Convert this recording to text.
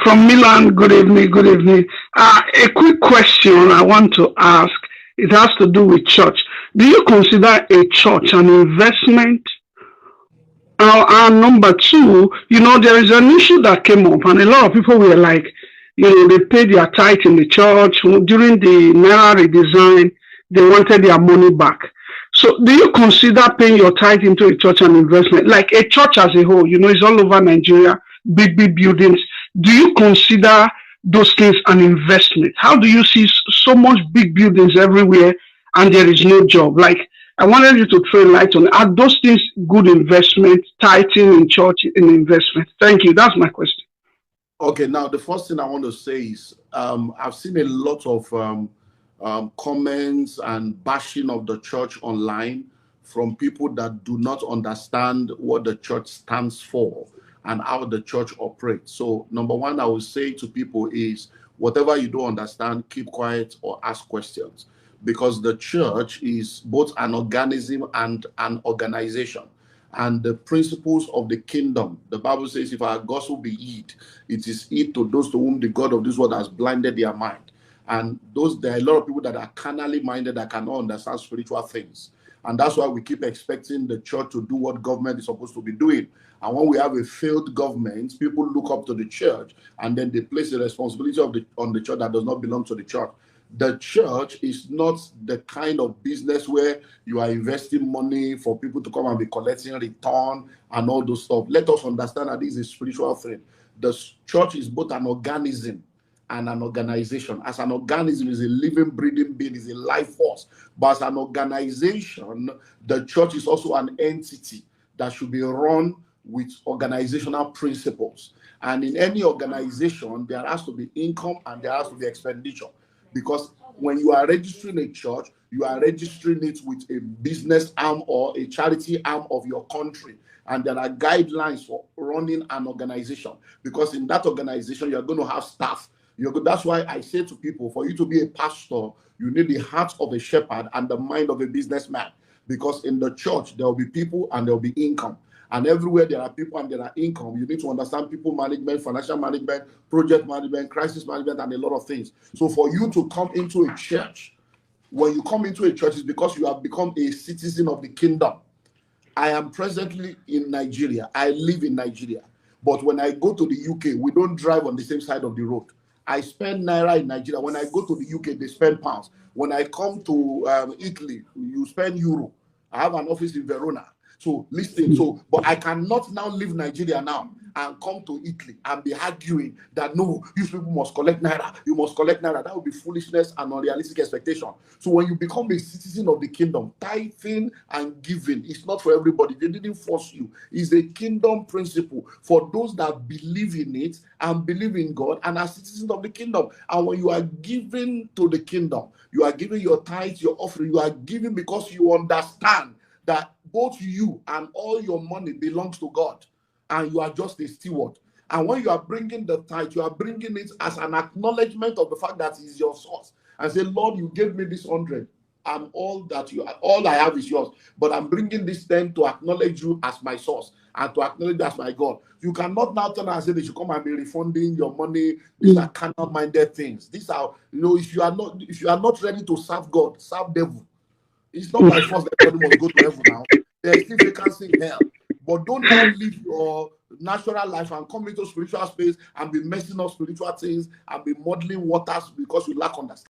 From Milan, good evening, good evening. A quick question I want to ask. It has to do with church. Do you consider a church an investment? And number two, there is an issue that came up, and a lot of people were like, they paid their tithe in the church during the Naira redesign. They wanted their money back. So, do you consider paying your tithe into a church an investment? Like a church as a whole, it's all over Nigeria, big, big buildings. Do you consider those things an investment? How do you see so much big buildings everywhere and there is no job? Like, I wanted you to throw light on, are those things good investment, tithing in church in investment? Thank you. That's my question. Okay, now the first thing I want to say is I've seen a lot of comments and bashing of the church online from people that do not understand what the church stands for and how the church operates. So number one, I would say to people is whatever you don't understand, keep quiet or ask questions, because the church is both an organism and an organization. And the principles of the kingdom, the Bible says, if our gospel be hid, it is hid to those to whom the God of this world has blinded their mind. And there are a lot of people that are carnally minded that cannot understand spiritual things. And that's why we keep expecting the church to do what government is supposed to be doing. And when we have a failed government, people look up to the church and then they place the responsibility on the church that does not belong to the church. The church is not the kind of business where you are investing money for people to come and be collecting return and all those stuff. Let us understand that this is a spiritual thing. The church is both an organism and an organization. As an organism, is a living, breathing being, is a life force. But as an organization, the church is also an entity that should be run with organizational principles. And in any organization, there has to be income and there has to be expenditure. Because when you are registering a church, you are registering it with a business arm or a charity arm of your country. And there are guidelines for running an organization. Because in that organization, you're going to have staff. That's why I say to people, for you to be a pastor, you need the heart of a shepherd and the mind of a businessman. Because in the church, there will be people and there will be income. And everywhere there are people and there are income, you need to understand people management, financial management, project management, crisis management, and a lot of things. So for you to come into a church, when you come into a church, it's because you have become a citizen of the kingdom. I am presently in Nigeria. I live in Nigeria. But when I go to the UK, we don't drive on the same side of the road. I spend Naira in Nigeria. When I go to the UK, they spend pounds. When I come to Italy, you spend euro. I have an office in Verona. So listen, but I cannot now leave Nigeria now and come to Italy and be arguing that no, you people must collect Naira, you must collect Naira. That would be foolishness and unrealistic expectation. So when you become a citizen of the kingdom, tithing and giving is not for everybody. They didn't force you. It's a kingdom principle for those that believe in it and believe in God and are citizens of the kingdom. And when you are giving to the kingdom, you are giving your tithe, your offering, you are giving because you understand that both you and all your money belongs to God, and you are just a steward. And when you are bringing the tithe, you are bringing it as an acknowledgement of the fact that it is your source. And say, Lord, you gave me this 100. All I have is yours. But I'm bringing this 10 to acknowledge you as my source and to acknowledge you as my God. You cannot now turn and say they should come and be refunding your money. These are carnal-minded things. These are, if you are not ready to serve God, serve devil. It's not by force that everybody must go to heaven now. There is still vacancy in hell. But don't now live your natural life and come into spiritual space and be messing up spiritual things and be muddling waters because you lack understanding.